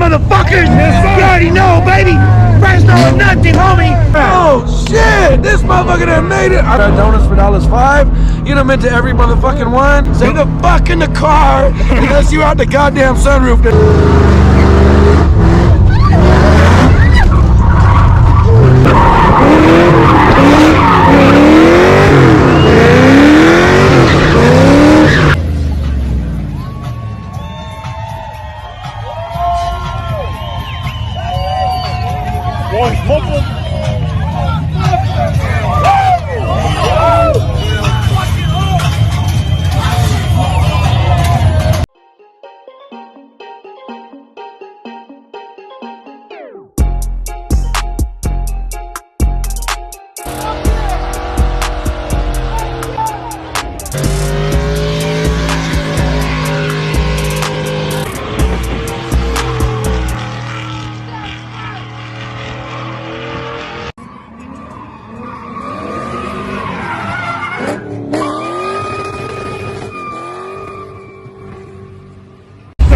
motherfuckers! You already know, baby! Fresno or nothing, homie! Oh shit! This motherfucker done made it! I got donuts for $5. You done meant to every motherfucking one. Stay the fuck in the car unless you out the goddamn sunroof.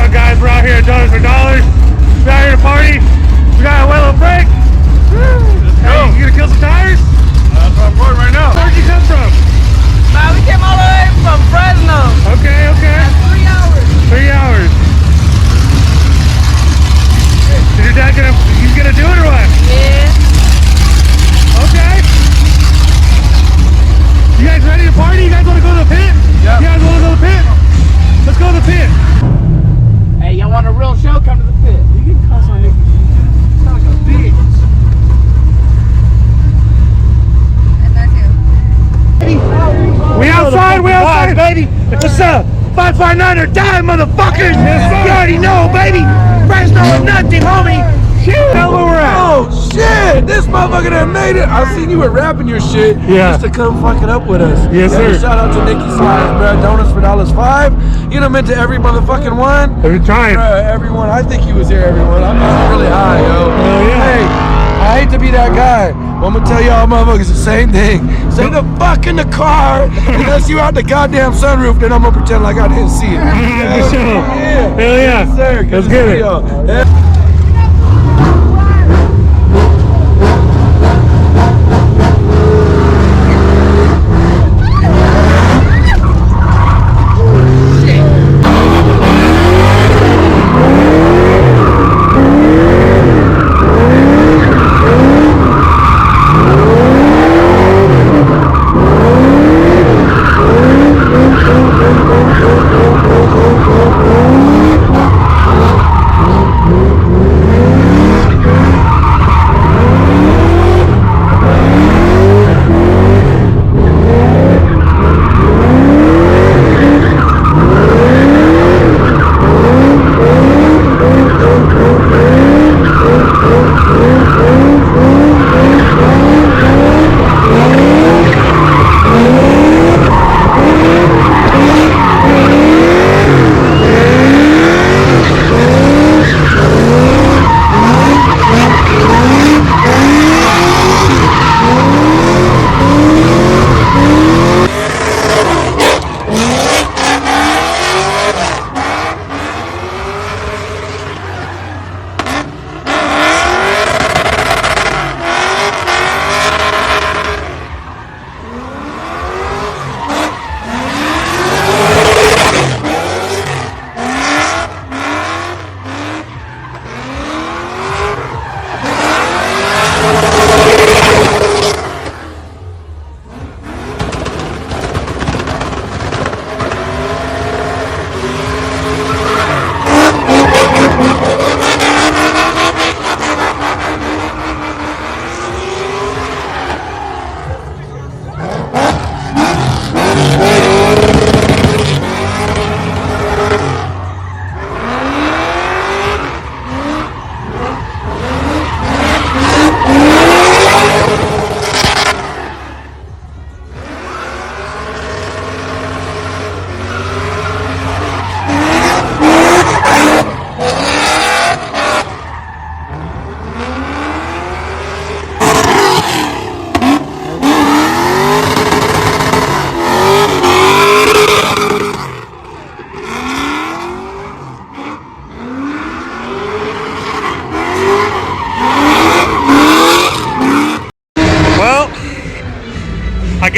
Guys, we're out here at Donuts for $. We're out here to party. We got a well break. Hey, you gonna kill some tires? That's what I'm going right now. Where'd you come from? We came all the way from Fresno. Okay, okay. That's 3 hours. 3 hours. Is your dad he's gonna do it or what? Yeah. Okay. You guys ready to party? You guys wanna go to the pit? Yeah. You guys wanna go to the pit? Let's go to the pit. Hey, y'all want a real show? Come to the pit. You can cuss on it. Sound like a bitch. We outside, baby. What's up? 559 or die, motherfuckers. You already know, baby. Fresno or nothing, homie. Hell where we're at. Oh shit! This motherfucker done made it. I seen you were rapping your shit just to come fucking up with us. Yes, sir. Shout out to Nikki Slides, bro. Donuts for $5. You done meant to every motherfucking one. Every time. Bro, everyone. I think he was there, everyone. I'm just really high, yo. Hell yeah. Hey, I hate to be that guy. But I'm gonna tell y'all motherfuckers the same thing. Stay the fuck in the car unless you out the goddamn sunroof, then I'm gonna pretend like I didn't see it. Good show. Yeah. Hell yeah. Yes, sir. Let's to get see it. y'all. Yeah.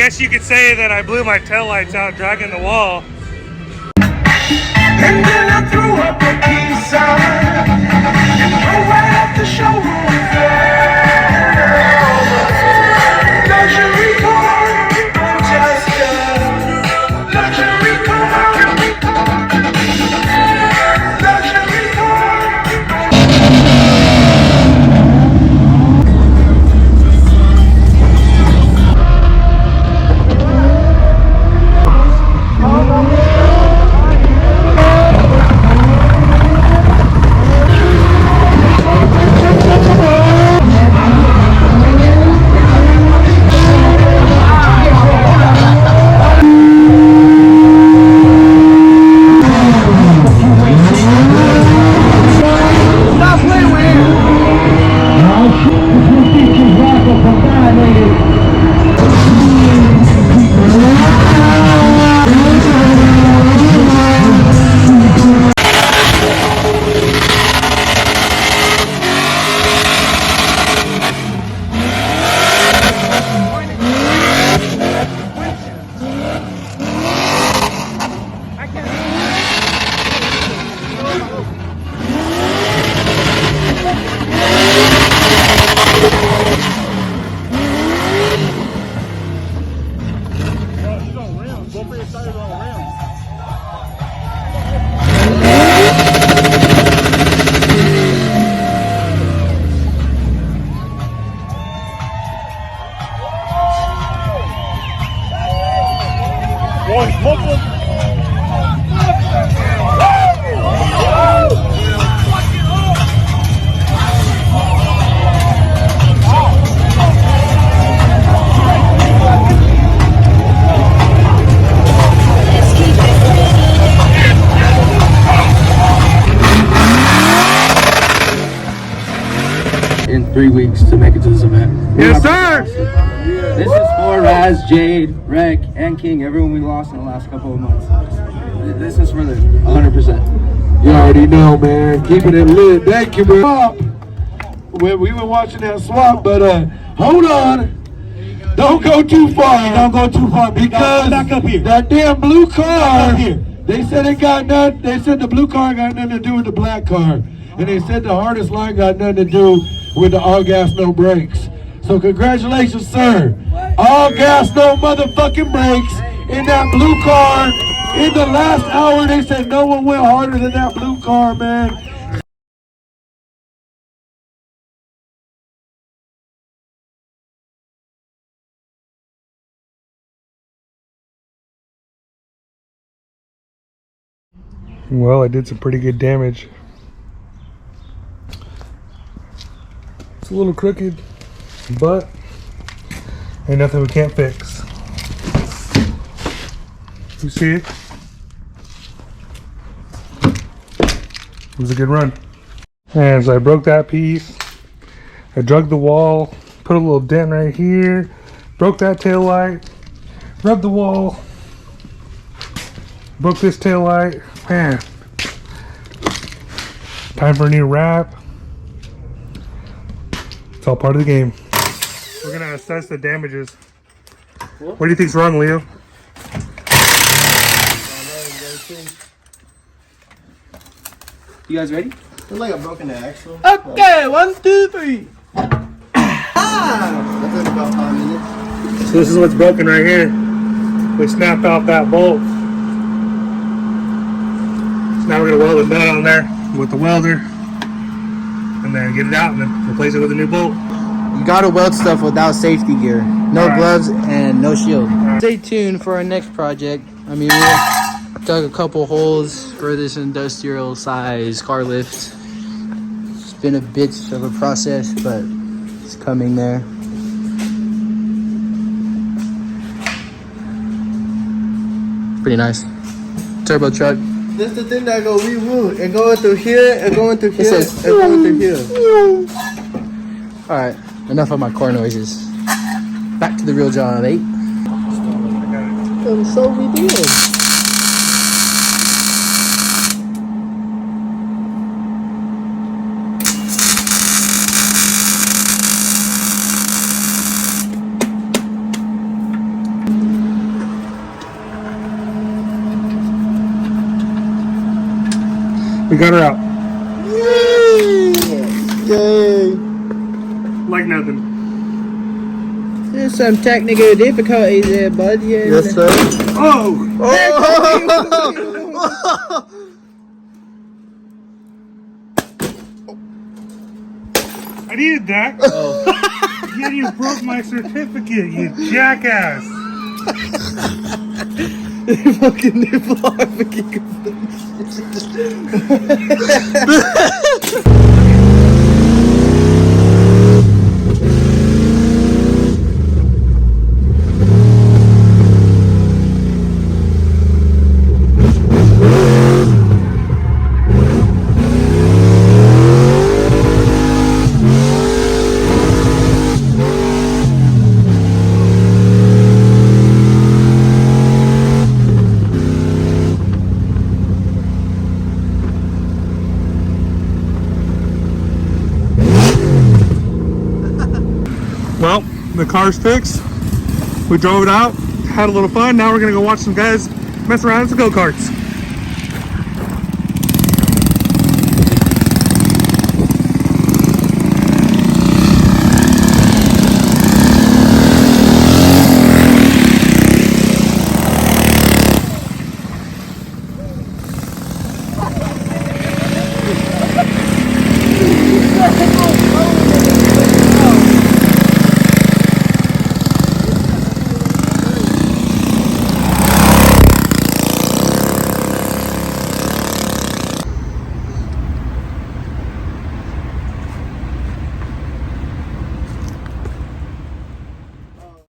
guess you could say that I blew my taillights out dragging the wall. And then I threw up a peace sign and drove right off the showroom floor. Luxury car, I'm just a luxury car. Luxury car. In 3 weeks to make it to this event. Yes, sir! This is for Raz, Jade, Rec, and King, everyone we lost in the last couple of months. This is for them, 100%. You already know, man. Keeping it lit. Thank you, bro. We were watching that swap, but hold on. Don't go too far. Don't go too far Because back up here. that damn blue car. Back up here. They said it got nothing. They said the blue car got nothing to do with the black car, and they said the hardest line got nothing to do with the all gas no brakes. So congratulations, sir. All gas no motherfucking brakes in that blue car. In the last hour, they said no one went harder than that blue car, man. Well, I did some pretty good damage. It's a little crooked, but ain't nothing we can't fix. You see it? It was a good run. And so I broke that piece. I drug the wall, put a little dent right here, broke that tail light, rubbed the wall, broke this tail light. Man, time for a new wrap. It's all part of the game. We're gonna assess the damages. What do you think's wrong, Leo? You guys ready? Looks like a broken axle. Okay, 1, 2, 3. That took about 5 minutes. So this is what's broken right here. We snapped off that bolt. So now we're gonna weld a nut on there with the welder, and then get it out and then replace it with a new bolt. You gotta weld stuff without safety gear. No gloves and no shield. Stay tuned for our next project. I mean, we dug a couple holes for this industrial size car lift. It's been a bit of a process, but it's coming there. Pretty nice. Turbo truck. This is the thing that go woo and going through here and going through here says, and going through here. Alright, enough of my car noises. Back to the real job, 8. And so we did. We got her out. Yay! Like nothing. There's some technical difficulties there, bud. Yeah. Yes, sir. Oh! I needed that. Yet you broke my certificate, you jackass. Fucking nipple off again. Well, the car's fixed. We drove it out, had a little fun. Now we're gonna go watch some guys mess around with some go-karts.